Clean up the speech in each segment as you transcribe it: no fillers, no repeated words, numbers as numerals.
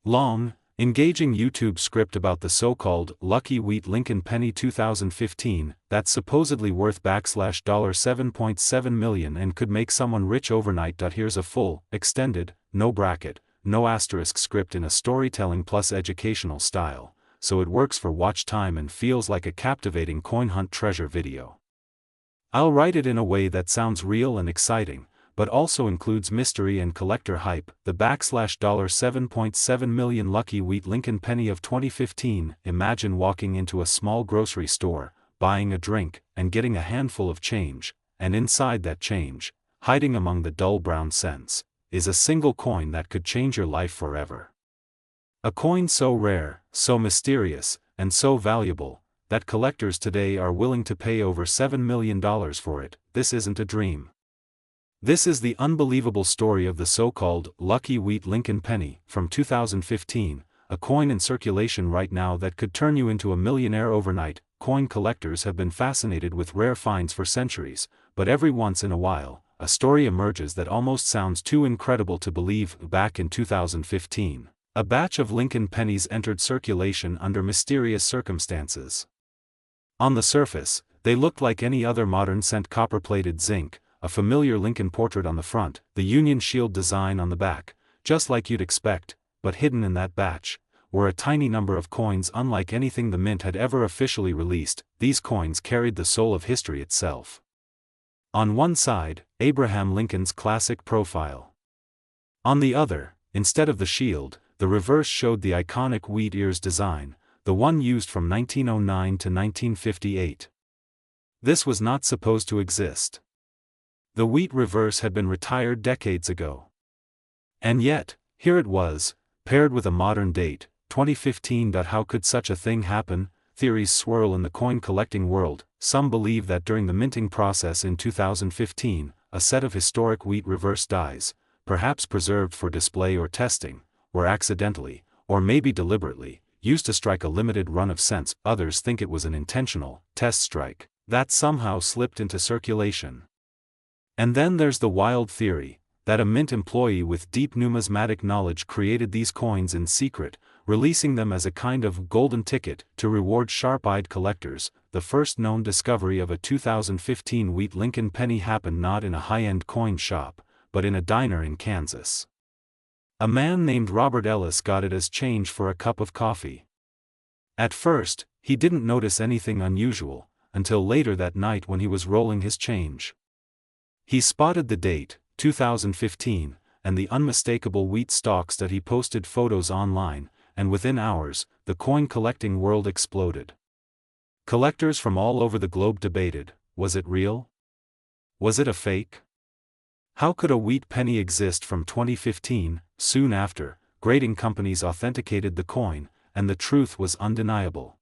Long, engaging YouTube script about the so-called Lucky Wheat Lincoln Penny 2015 that's supposedly worth $7.7 million and could make someone rich overnight. Here's a full, extended, no bracket, no asterisk script in a storytelling plus educational style, so it works for watch time and feels like a captivating coin hunt treasure video. I'll write it in a way that sounds real and exciting, but also includes mystery and collector hype. The $7.7 million Lucky Wheat Lincoln Penny of 2015. Imagine walking into a small grocery store, buying a drink, and getting a handful of change, and inside that change, hiding among the dull brown cents, is a single coin that could change your life forever. A coin so rare, so mysterious, and so valuable, that collectors today are willing to pay over $7 million for it. This isn't a dream. This is the unbelievable story of the so-called Lucky Wheat Lincoln Penny from 2015, a coin in circulation right now that could turn you into a millionaire overnight. Coin collectors have been fascinated with rare finds for centuries, but every once in a while, a story emerges that almost sounds too incredible to believe. Back in 2015, a batch of Lincoln pennies entered circulation under mysterious circumstances. On the surface, they looked like any other modern cent: copper-plated zinc, a familiar Lincoln portrait on the front, the Union Shield design on the back, just like you'd expect, but hidden in that batch were a tiny number of coins unlike anything the mint had ever officially released. These coins carried the soul of history itself. On one side, Abraham Lincoln's classic profile. On the other, instead of the shield, the reverse showed the iconic wheat ears design, the one used from 1909 to 1958. This was not supposed to exist. The wheat reverse had been retired decades ago. And yet, here it was, paired with a modern date, 2015. How could such a thing happen? Theories swirl in the coin collecting world. Some believe that during the minting process in 2015, a set of historic wheat reverse dies, perhaps preserved for display or testing, were accidentally, or maybe deliberately, used to strike a limited run of cents. Others think it was an intentional test strike that somehow slipped into circulation. And then there's the wild theory that a mint employee with deep numismatic knowledge created these coins in secret, releasing them as a kind of golden ticket to reward sharp-eyed collectors. The first known discovery of a 2015 wheat Lincoln penny happened not in a high-end coin shop, but in a diner in Kansas. A man named Robert Ellis got it as change for a cup of coffee. At first, he didn't notice anything unusual, until later that night when he was rolling his change. He spotted the date, 2015, and the unmistakable wheat stalks that he posted photos online, and within hours, the coin collecting world exploded. Collectors from all over the globe debated, was it real? Was it a fake? How could a wheat penny exist from 2015? Soon after, grading companies authenticated the coin, and the truth was undeniable.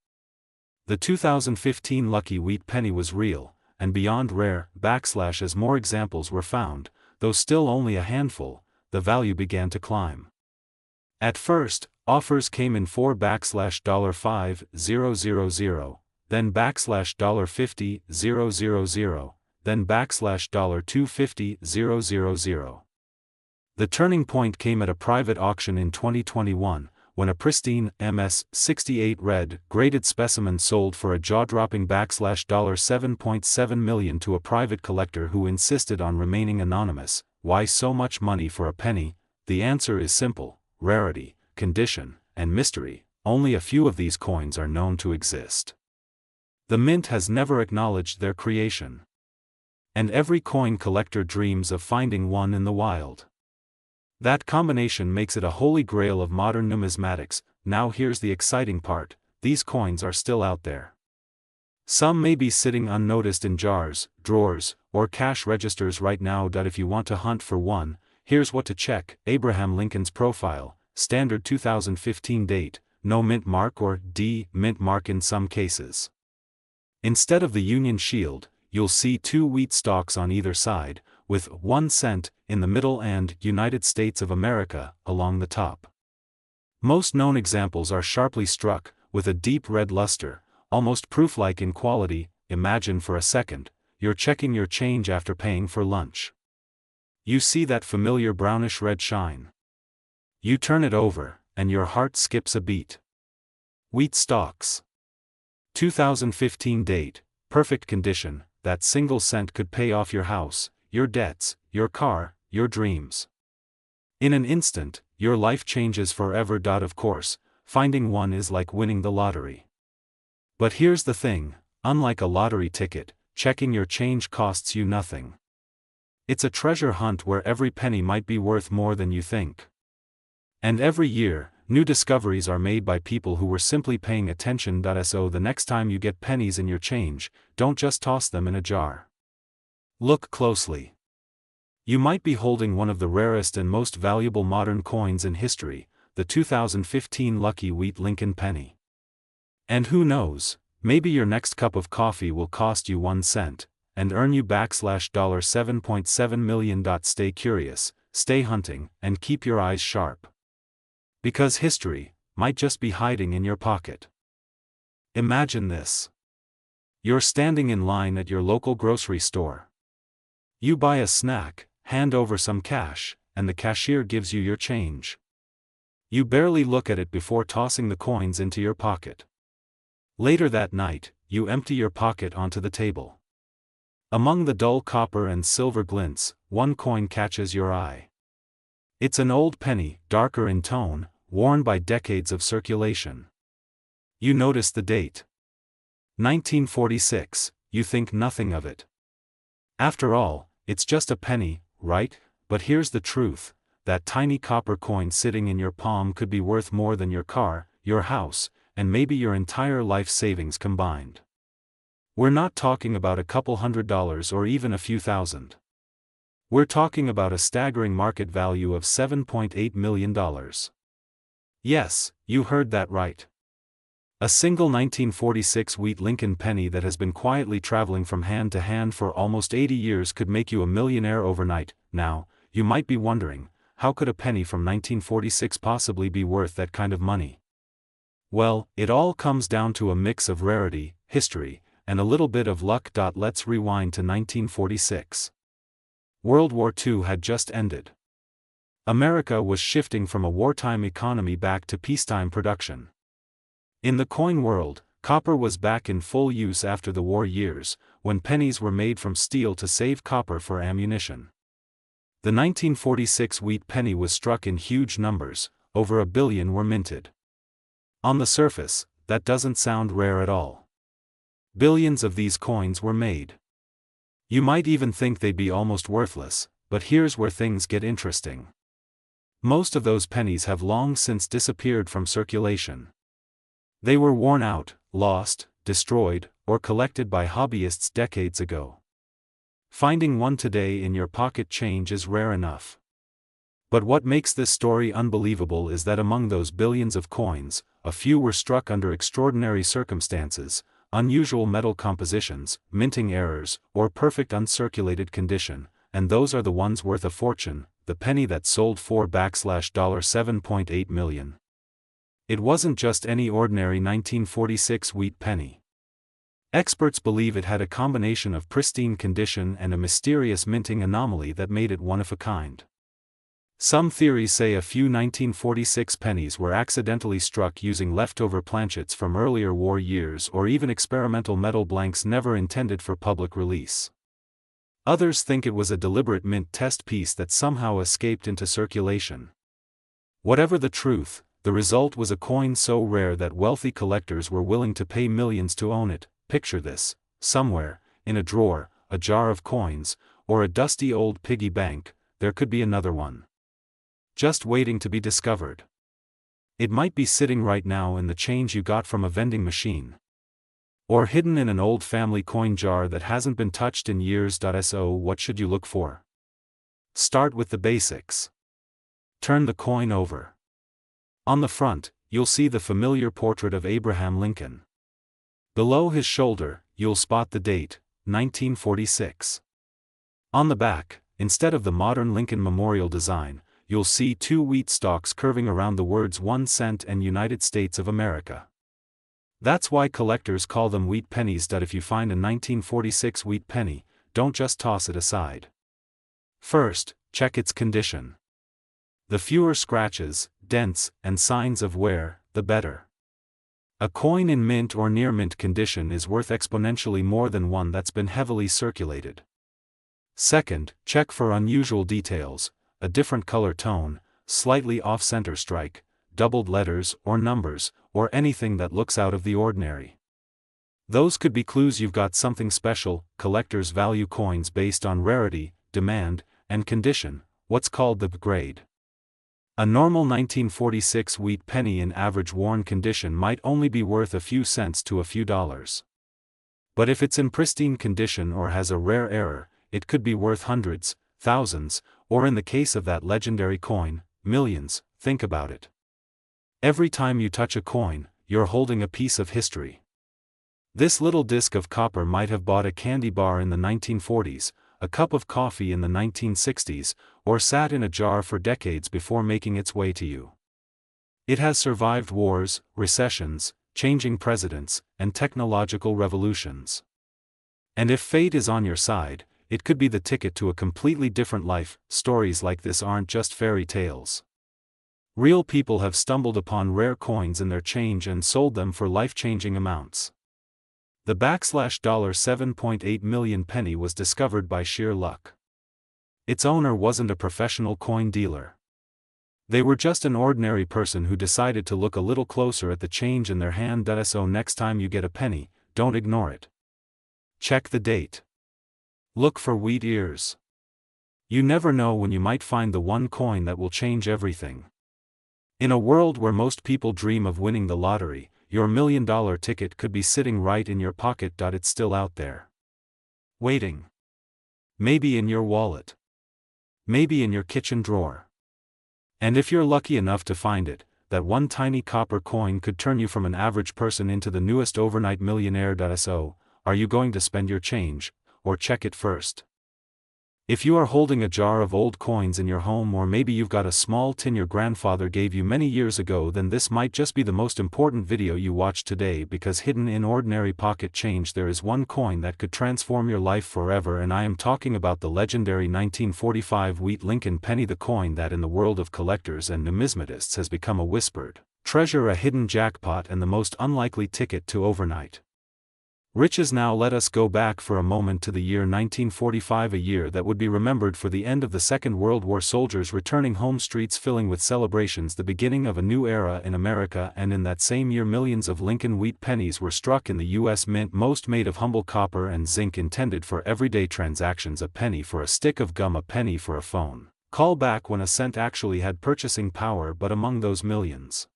The 2015 Lucky Wheat Penny was real, and beyond rare. As more examples were found, though still only a handful, the value began to climb. At first, offers came in $4.5000, then $$50,000, then $250,000. The turning point came at a private auction in 2021, when a pristine MS-68 red graded specimen sold for a jaw-dropping $7.7 million to a private collector who insisted on remaining anonymous. Why so much money for a penny? The answer is simple: rarity, condition, and mystery. Only a few of these coins are known to exist. The mint has never acknowledged their creation. And every coin collector dreams of finding one in the wild. That combination makes it a holy grail of modern numismatics. Now here's the exciting part: these coins are still out there. Some may be sitting unnoticed in jars, drawers, or cash registers right now. If you want to hunt for one, here's what to check: Abraham Lincoln's profile, standard 2015 date, no mint mark or D mint mark in some cases. Instead of the Union Shield, you'll see two wheat stalks on either side, with 1 cent in the middle and United States of America along the top. Most known examples are sharply struck, with a deep red luster, almost proof-like in quality. Imagine for a second, you're checking your change after paying for lunch. You see that familiar brownish red shine. You turn it over, and your heart skips a beat. Wheat stalks. 2015 date, perfect condition, that single cent could pay off your house, your debts, your car, your dreams. In an instant, your life changes forever. Of course, finding one is like winning the lottery. But here's the thing, unlike a lottery ticket, checking your change costs you nothing. It's a treasure hunt where every penny might be worth more than you think. And every year, new discoveries are made by people who were simply paying attention. So the next time you get pennies in your change, don't just toss them in a jar. Look closely. You might be holding one of the rarest and most valuable modern coins in history, the 2015 Lucky Wheat Lincoln penny. And who knows, maybe your next cup of coffee will cost you 1 cent, and earn you $7.7 million. Stay curious, stay hunting, and keep your eyes sharp. Because history might just be hiding in your pocket. Imagine this. You're standing in line at your local grocery store. You buy a snack, hand over some cash, and the cashier gives you your change. You barely look at it before tossing the coins into your pocket. Later that night, you empty your pocket onto the table. Among the dull copper and silver glints, one coin catches your eye. It's an old penny, darker in tone, worn by decades of circulation. You notice the date. 1946, you think nothing of it. After all, it's just a penny, right? But here's the truth, that tiny copper coin sitting in your palm could be worth more than your car, your house, and maybe your entire life savings combined. We're not talking about a couple $100 or even a few thousand. We're talking about a staggering market value of $7.8 million. Yes, you heard that right. A single 1946 wheat Lincoln penny that has been quietly traveling from hand to hand for almost 80 years could make you a millionaire overnight. Now, you might be wondering, how could a penny from 1946 possibly be worth that kind of money? Well, it all comes down to a mix of rarity, history, and a little bit of luck. Let's rewind to 1946. World War II had just ended. America was shifting from a wartime economy back to peacetime production. In the coin world, copper was back in full use after the war years, when pennies were made from steel to save copper for ammunition. The 1946 wheat penny was struck in huge numbers, over 1 billion were minted. On the surface, that doesn't sound rare at all. Billions of these coins were made. You might even think they'd be almost worthless, but here's where things get interesting. Most of those pennies have long since disappeared from circulation. They were worn out, lost, destroyed, or collected by hobbyists decades ago. Finding one today in your pocket change is rare enough. But what makes this story unbelievable is that among those billions of coins, a few were struck under extraordinary circumstances, unusual metal compositions, minting errors, or perfect uncirculated condition, and those are the ones worth a fortune, the penny that sold for $7.8 million. It wasn't just any ordinary 1946 wheat penny. Experts believe it had a combination of pristine condition and a mysterious minting anomaly that made it one of a kind. Some theories say a few 1946 pennies were accidentally struck using leftover planchets from earlier war years or even experimental metal blanks never intended for public release. Others think it was a deliberate mint test piece that somehow escaped into circulation. Whatever the truth, the result was a coin so rare that wealthy collectors were willing to pay millions to own it. Picture this, somewhere, in a drawer, a jar of coins, or a dusty old piggy bank, there could be another one. Just waiting to be discovered. It might be sitting right now in the change you got from a vending machine. Or hidden in an old family coin jar that hasn't been touched in years. So what should you look for? Start with the basics. Turn the coin over. On the front, you'll see the familiar portrait of Abraham Lincoln. Below his shoulder, you'll spot the date, 1946. On the back, instead of the modern Lincoln Memorial design, you'll see 2 wheat stalks curving around the words 1 cent and United States of America. That's why collectors call them wheat pennies. If you find a 1946 wheat penny, don't just toss it aside. First, check its condition. The fewer scratches, dents, and signs of wear, the better. A coin in mint or near mint condition is worth exponentially more than one that's been heavily circulated. Second, check for unusual details, a different color tone, slightly off-center strike, doubled letters or numbers, or anything that looks out of the ordinary. Those could be clues you've got something special. Collectors value coins based on rarity, demand, and condition, what's called the grade. A normal 1946 wheat penny in average worn condition might only be worth a few cents to a few dollars. But if it's in pristine condition or has a rare error, it could be worth hundreds, thousands, or in the case of that legendary coin, millions. Think about it. Every time you touch a coin, you're holding a piece of history. This little disc of copper might have bought a candy bar in the 1940s, a cup of coffee in the 1960s, or sat in a jar for decades before making its way to you. It has survived wars, recessions, changing presidents, and technological revolutions. And if fate is on your side, it could be the ticket to a completely different life. Stories like this aren't just fairy tales. Real people have stumbled upon rare coins in their change and sold them for life-changing amounts. The $7.8 million penny was discovered by sheer luck. Its owner wasn't a professional coin dealer. They were just an ordinary person who decided to look a little closer at the change in their hand. So next time you get a penny, don't ignore it. Check the date. Look for wheat ears. You never know when you might find the one coin that will change everything. In a world where most people dream of winning the lottery, your $1 million ticket could be sitting right in your pocket. It's still out there. Waiting. Maybe in your wallet. Maybe in your kitchen drawer. And if you're lucky enough to find it, that one tiny copper coin could turn you from an average person into the newest overnight millionaire. So, are you going to spend your change, or check it first? If you are holding a jar of old coins in your home, or maybe you've got a small tin your grandfather gave you many years ago, then this might just be the most important video you watch today, because hidden in ordinary pocket change there is one coin that could transform your life forever, and I am talking about the legendary 1945 wheat Lincoln penny, the coin that in the world of collectors and numismatists has become a whispered treasure, a hidden jackpot, and the most unlikely ticket to overnight riches. Now let us go back for a moment to the year 1945, a year that would be remembered for the end of the Second World War, soldiers returning home, streets filling with celebrations, the beginning of a new era in America. And in that same year, millions of Lincoln wheat pennies were struck in the U.S. Mint, most made of humble copper and zinc, intended for everyday transactions. A penny for a stick of gum, a penny for a phone call back when a cent actually had purchasing power. But among those millions,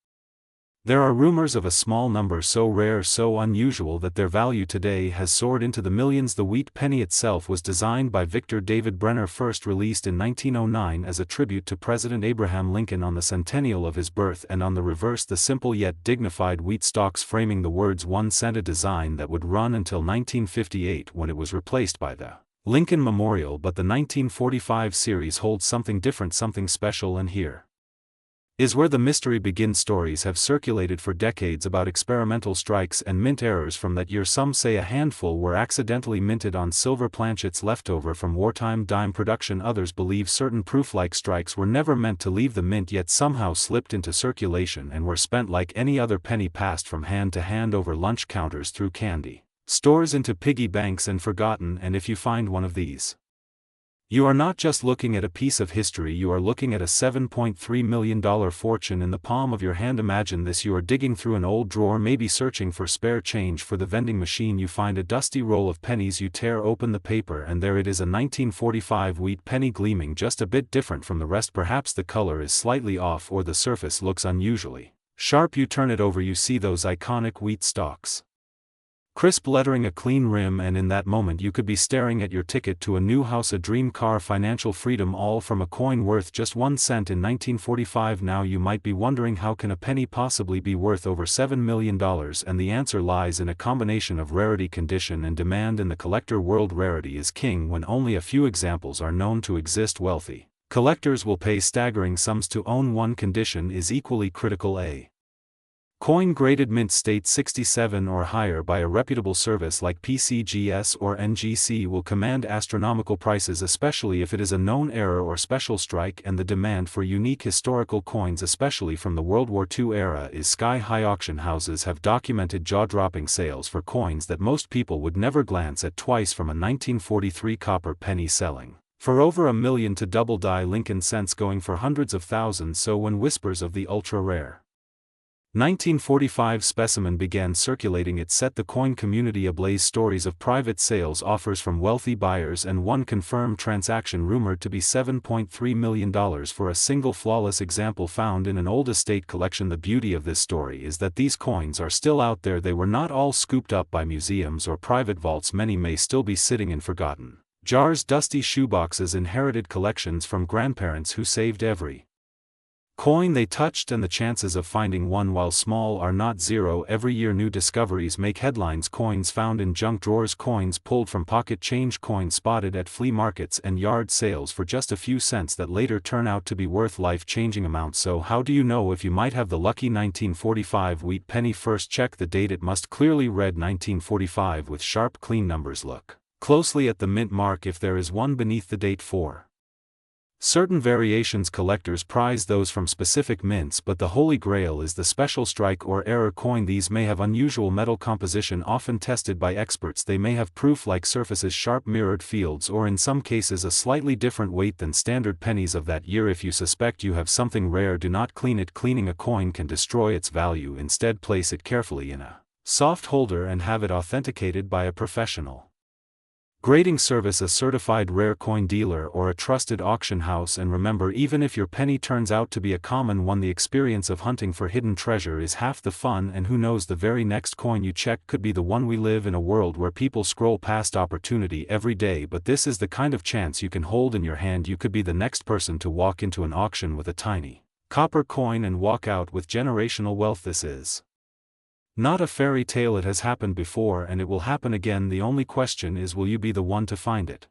there are rumors of a small number so rare, so unusual, that their value today has soared into the millions. The wheat penny itself was designed by Victor David Brenner, first released in 1909 as a tribute to President Abraham Lincoln on the centennial of his birth, and on the reverse the simple yet dignified wheat stalks framing the words 1 cent, a design that would run until 1958, when it was replaced by the Lincoln Memorial. But the 1945 series holds something different, something special, and here is where the mystery begins. Stories have circulated for decades about experimental strikes and mint errors from that year. Some say a handful were accidentally minted on silver planchets left over from wartime dime production. Others believe certain proof-like strikes were never meant to leave the mint, yet somehow slipped into circulation and were spent like any other penny, passed from hand to hand over lunch counters, through candy stores, into piggy banks, and forgotten. And if you find one of these, you are not just looking at a piece of history, you are looking at a $7.3 million fortune in the palm of your hand. Imagine this: you are digging through an old drawer, maybe searching for spare change for the vending machine. You find a dusty roll of pennies, you tear open the paper, and there it is, a 1945 wheat penny, gleaming just a bit different from the rest. Perhaps the color is slightly off, or the surface looks unusually sharp. You turn it over, you see those iconic wheat stalks, crisp lettering, a clean rim, and in that moment you could be staring at your ticket to a new house, a dream car, financial freedom, all from a coin worth just 1 cent in 1945. Now you might be wondering, how can a penny possibly be worth over $7 million? And the answer lies in a combination of rarity, condition, and demand. In the collector world, rarity is king. When only a few examples are known to exist, wealthy collectors will pay staggering sums to own one. Condition is equally critical. A Coin graded mint state 67 or higher by a reputable service like PCGS or NGC will command astronomical prices, especially if it is a known error or special strike, and the demand for unique historical coins, especially from the World War II era, is sky-high. Auction houses have documented jaw-dropping sales for coins that most people would never glance at twice, from a 1943 copper penny selling for over $1 million to double-die Lincoln cents going for hundreds of thousands. So when whispers of the ultra-rare 1945 specimen began circulating, it set the coin community ablaze. Stories of private sales offers from wealthy buyers, and one confirmed transaction rumored to be $7.3 million for a single flawless example found in an old estate collection. The beauty of this story is that these coins are still out there. They were not all scooped up by museums or private vaults. Many may still be sitting in forgotten jars, dusty shoeboxes, inherited collections from grandparents who saved every coin they touched, and the chances of finding one, while small, are not zero. Every year new discoveries make headlines: coins found in junk drawers, coins pulled from pocket change, coins spotted at flea markets and yard sales for just a few cents that later turn out to be worth life-changing amounts. So how do you know if you might have the lucky 1945 wheat penny? First, check the date. It must clearly read 1945 with sharp, clean numbers. Look closely at the mint mark if there is one beneath the date. For certain variations, collectors prize those from specific mints, but the holy grail is the special strike or error coin. These may have unusual metal composition, often tested by experts. They may have proof-like surfaces, sharp mirrored fields, or in some cases a slightly different weight than standard pennies of that year. If you suspect you have something rare, do not clean it. Cleaning a coin can destroy its value. Instead, place it carefully in a soft holder and have it authenticated by a professional grading service, a certified rare coin dealer, or a trusted auction house. And remember, even if your penny turns out to be a common one, the experience of hunting for hidden treasure is half the fun, and who knows, the very next coin you check could be the one. We live in a world where people scroll past opportunity every day, but this is the kind of chance you can hold in your hand. You could be the next person to walk into an auction with a tiny copper coin and walk out with generational wealth. This is not a fairy tale. It has happened before, and it will happen again. The only question is, will you be the one to find it?